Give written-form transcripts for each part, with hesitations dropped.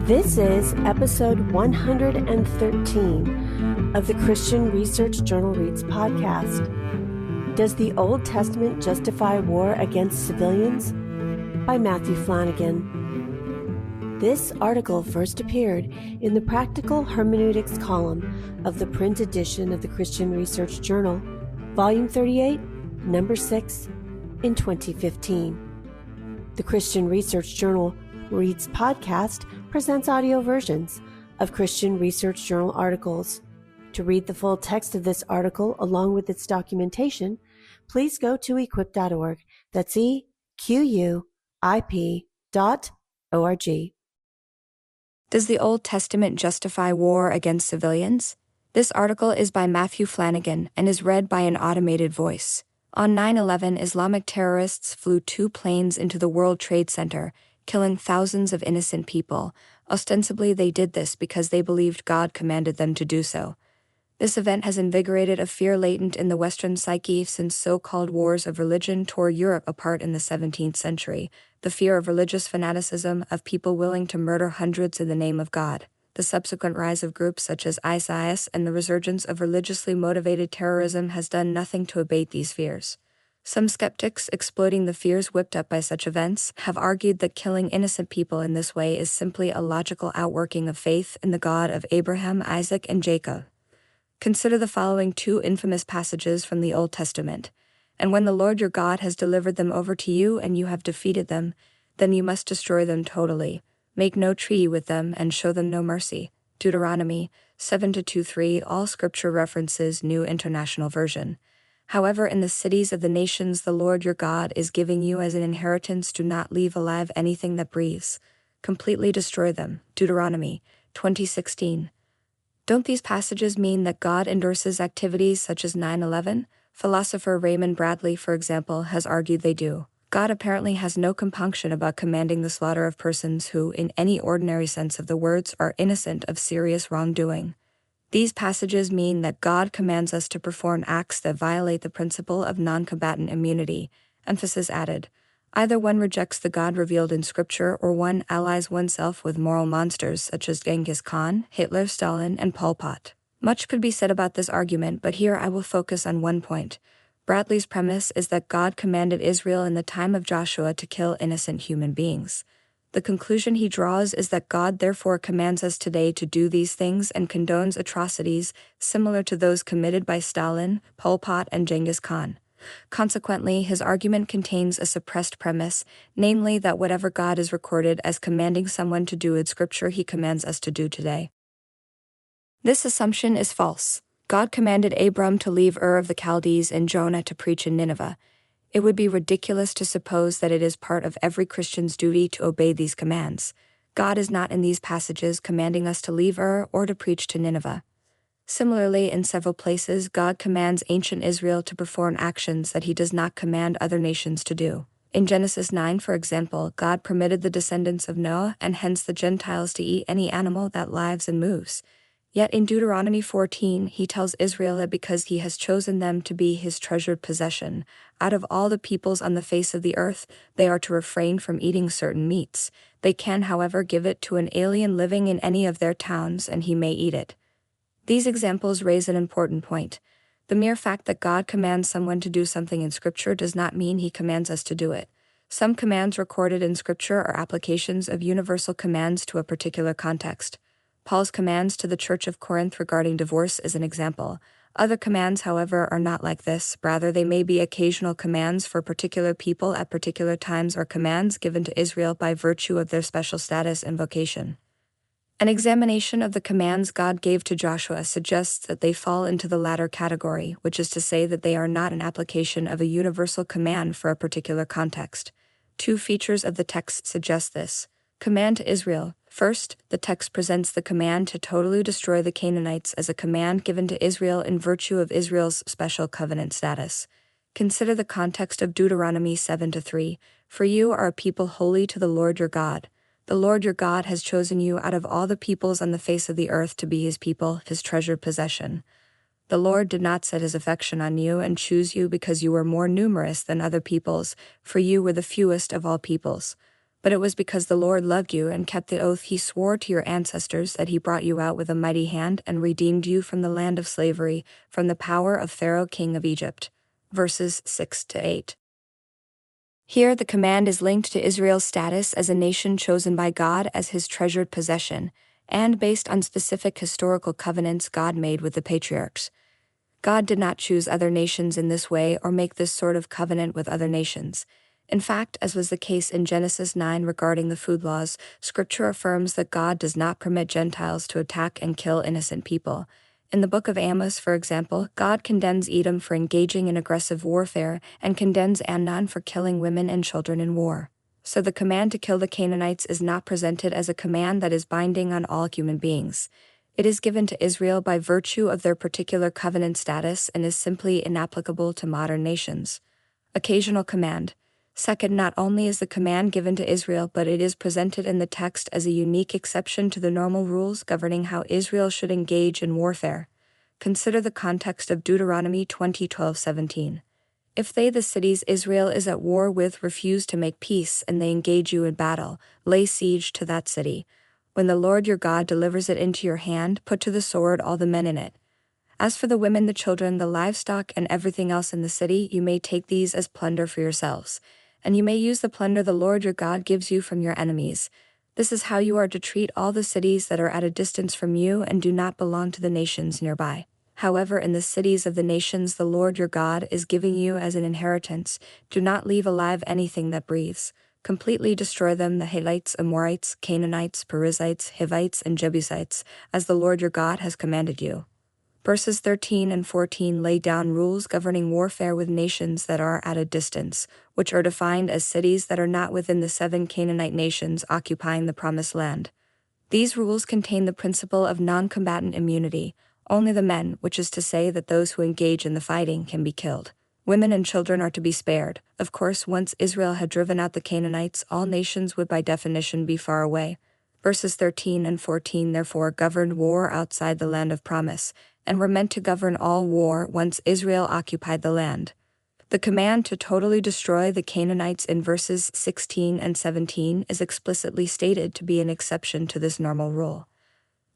This is episode 113 of the Christian Research Journal Reads podcast. Does the Old Testament justify war against civilians? By Matthew Flannagan. This article first appeared in the Practical Hermeneutics column of the print edition of the Christian Research Journal, Volume 38, Number 6, in 2015. The Christian Research Journal Reads podcast presents audio versions of Christian Research Journal articles. To read the full text of this article along with its documentation, please go to equip.org. That's EQUIP.org. Does the Old Testament justify war against civilians? This article is by Matthew Flannagan and is read by an automated voice. On 9/11, Islamic terrorists flew 2 planes into the World Trade Center, killing thousands of innocent people. Ostensibly, they did this because they believed God commanded them to do so. This event has invigorated a fear latent in the Western psyche since so-called wars of religion tore Europe apart in the 17th century, the fear of religious fanaticism, of people willing to murder hundreds in the name of God. The subsequent rise of groups such as ISIS and the resurgence of religiously motivated terrorism has done nothing to abate these fears. Some skeptics, exploiting the fears whipped up by such events, have argued that killing innocent people in this way is simply a logical outworking of faith in the God of Abraham, Isaac, and Jacob. Consider the following 2 infamous passages from the Old Testament. "And when the Lord your God has delivered them over to you and you have defeated them, then you must destroy them totally. Make no treaty with them and show them no mercy." Deuteronomy 7-2-3. All scripture references New International Version. However, in the cities of the nations the Lord your God is giving you as an inheritance, do not leave alive anything that breathes. Completely destroy them. Deuteronomy 20:16. Don't these passages mean that God endorses activities such as 9/11? Philosopher Raymond Bradley, for example, has argued they do. God apparently has no compunction about commanding the slaughter of persons who, in any ordinary sense of the words, are innocent of serious wrongdoing. These passages mean that God commands us to perform acts that violate the principle of non-combatant immunity. Emphasis added. Either one rejects the God revealed in Scripture, or one allies oneself with moral monsters such as Genghis Khan, Hitler, Stalin, and Pol Pot. Much could be said about this argument, but here I will focus on one point. Bradley's premise is that God commanded Israel in the time of Joshua to kill innocent human beings. The conclusion he draws is that God therefore commands us today to do these things and condones atrocities similar to those committed by Stalin, Pol Pot, and Genghis Khan. Consequently, his argument contains a suppressed premise, namely that whatever God is recorded as commanding someone to do in Scripture, he commands us to do today. This assumption is false. God commanded Abram to leave Ur of the Chaldees and Jonah to preach in Nineveh. It would be ridiculous to suppose that it is part of every Christian's duty to obey these commands. God is not in these passages commanding us to leave Ur or to preach to Nineveh. Similarly, in several places, God commands ancient Israel to perform actions that he does not command other nations to do. In Genesis 9, for example, God permitted the descendants of Noah and hence the Gentiles to eat any animal that lives and moves. Yet in Deuteronomy 14, he tells Israel that because he has chosen them to be his treasured possession, out of all the peoples on the face of the earth, they are to refrain from eating certain meats. They can, however, give it to an alien living in any of their towns, and he may eat it. These examples raise an important point. The mere fact that God commands someone to do something in Scripture does not mean he commands us to do it. Some commands recorded in Scripture are applications of universal commands to a particular context. Paul's commands to the Church of Corinth regarding divorce is an example. Other commands, however, are not like this. Rather, they may be occasional commands for particular people at particular times, or commands given to Israel by virtue of their special status and vocation. An examination of the commands God gave to Joshua suggests that they fall into the latter category, which is to say that they are not an application of a universal command for a particular context. 2 features of the text suggest this. Command to Israel. First, the text presents the command to totally destroy the Canaanites as a command given to Israel in virtue of Israel's special covenant status. Consider the context of Deuteronomy 7-3. For you are a people holy to the Lord your God. The Lord your God has chosen you out of all the peoples on the face of the earth to be his people, his treasured possession. The Lord did not set his affection on you and choose you because you were more numerous than other peoples, for you were the fewest of all peoples. But it was because the Lord loved you and kept the oath he swore to your ancestors that he brought you out with a mighty hand and redeemed you from the land of slavery, from the power of Pharaoh king of Egypt. Verses 6-8. Here the command is linked to Israel's status as a nation chosen by God as his treasured possession, and based on specific historical covenants God made with the patriarchs. God did not choose other nations in this way or make this sort of covenant with other nations. In fact, as was the case in Genesis 9 regarding the food laws, Scripture affirms that God does not permit Gentiles to attack and kill innocent people. In the book of Amos, for example, God condemns Edom for engaging in aggressive warfare and condemns Amnon for killing women and children in war. So the command to kill the Canaanites is not presented as a command that is binding on all human beings. It is given to Israel by virtue of their particular covenant status and is simply inapplicable to modern nations. Occasional command. Second, not only is the command given to Israel, but it is presented in the text as a unique exception to the normal rules governing how Israel should engage in warfare. Consider the context of Deuteronomy 20:12-17. If they, the cities Israel is at war with, refuse to make peace and they engage you in battle, lay siege to that city. When the Lord your God delivers it into your hand, put to the sword all the men in it. As for the women, the children, the livestock, and everything else in the city, you may take these as plunder for yourselves. And you may use the plunder the Lord your God gives you from your enemies. This is how you are to treat all the cities that are at a distance from you and do not belong to the nations nearby. However, in the cities of the nations the Lord your God is giving you as an inheritance, do not leave alive anything that breathes. Completely destroy them, the Hittites, Amorites, Canaanites, Perizzites, Hivites, and Jebusites, as the Lord your God has commanded you. Verses 13 and 14 lay down rules governing warfare with nations that are at a distance, which are defined as cities that are not within the 7 Canaanite nations occupying the Promised Land. These rules contain the principle of non-combatant immunity. Only the men, which is to say that those who engage in the fighting, can be killed. Women and children are to be spared. Of course, once Israel had driven out the Canaanites, all nations would by definition be far away. Verses 13 and 14 therefore governed war outside the land of promise, and were meant to govern all war once Israel occupied the land. The command to totally destroy the Canaanites in verses 16 and 17 is explicitly stated to be an exception to this normal rule.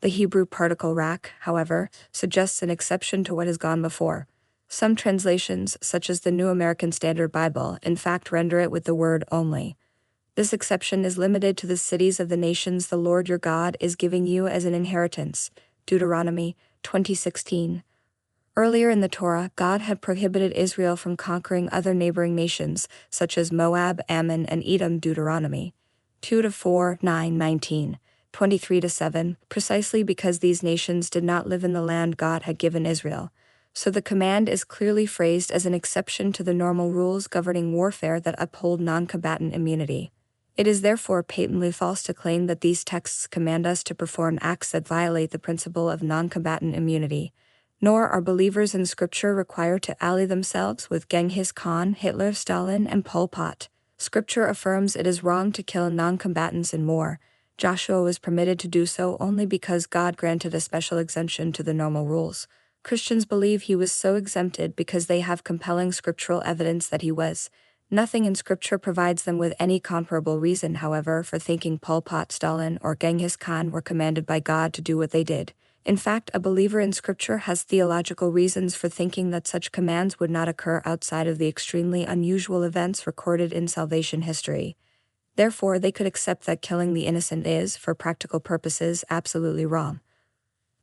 The Hebrew particle rak, however, suggests an exception to what has gone before. Some translations, such as the New American Standard Bible, in fact render it with the word only. This exception is limited to the cities of the nations the Lord your God is giving you as an inheritance. Deuteronomy 20:16. Earlier in the Torah, God had prohibited Israel from conquering other neighboring nations, such as Moab, Ammon, and Edom. Deuteronomy 2-4, 9-19, 23-7, precisely because these nations did not live in the land God had given Israel. So the command is clearly phrased as an exception to the normal rules governing warfare that uphold non-combatant immunity. It is therefore patently false to claim that these texts command us to perform acts that violate the principle of non-combatant immunity. Nor are believers in Scripture required to ally themselves with Genghis Khan, Hitler, Stalin, and Pol Pot. Scripture affirms it is wrong to kill non-combatants in war. Joshua was permitted to do so only because God granted a special exemption to the normal rules. Christians believe he was so exempted because they have compelling scriptural evidence that he was. Nothing in Scripture provides them with any comparable reason, however, for thinking Pol Pot, Stalin, or Genghis Khan were commanded by God to do what they did. In fact, a believer in Scripture has theological reasons for thinking that such commands would not occur outside of the extremely unusual events recorded in salvation history. Therefore, they could accept that killing the innocent is, for practical purposes, absolutely wrong.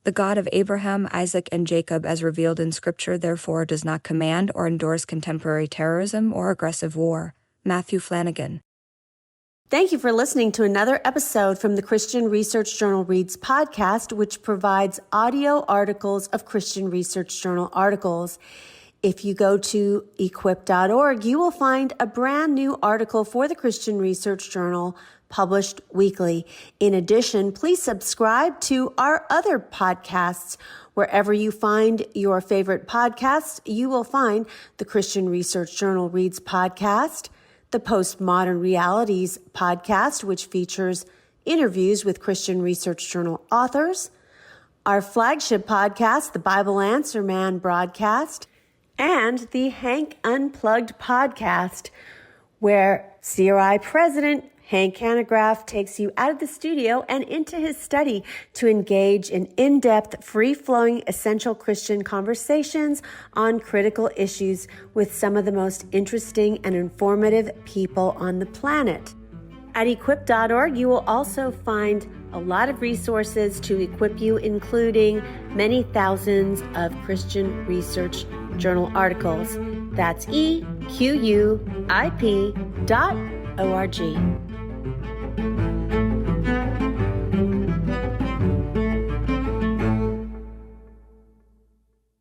The God of Abraham, Isaac, and Jacob as revealed in Scripture therefore does not command or endorse contemporary terrorism or aggressive war. Matthew Flannagan. Thank you for listening to another episode from the Christian Research Journal Reads podcast, which provides audio articles of Christian Research Journal articles. If you go to equip.org, you will find a brand new article for the Christian Research Journal published weekly. In addition, please subscribe to our other podcasts. Wherever you find your favorite podcasts, you will find the Christian Research Journal Reads podcast, the Postmodern Realities podcast, which features interviews with Christian Research Journal authors, our flagship podcast, the Bible Answer Man broadcast, and the Hank Unplugged podcast, where CRI President Hank Hanegraaff takes you out of the studio and into his study to engage in in-depth, free-flowing, essential Christian conversations on critical issues with some of the most interesting and informative people on the planet. At equip.org, you will also find a lot of resources to equip you, including many thousands of Christian Research Journal articles. That's equip.org.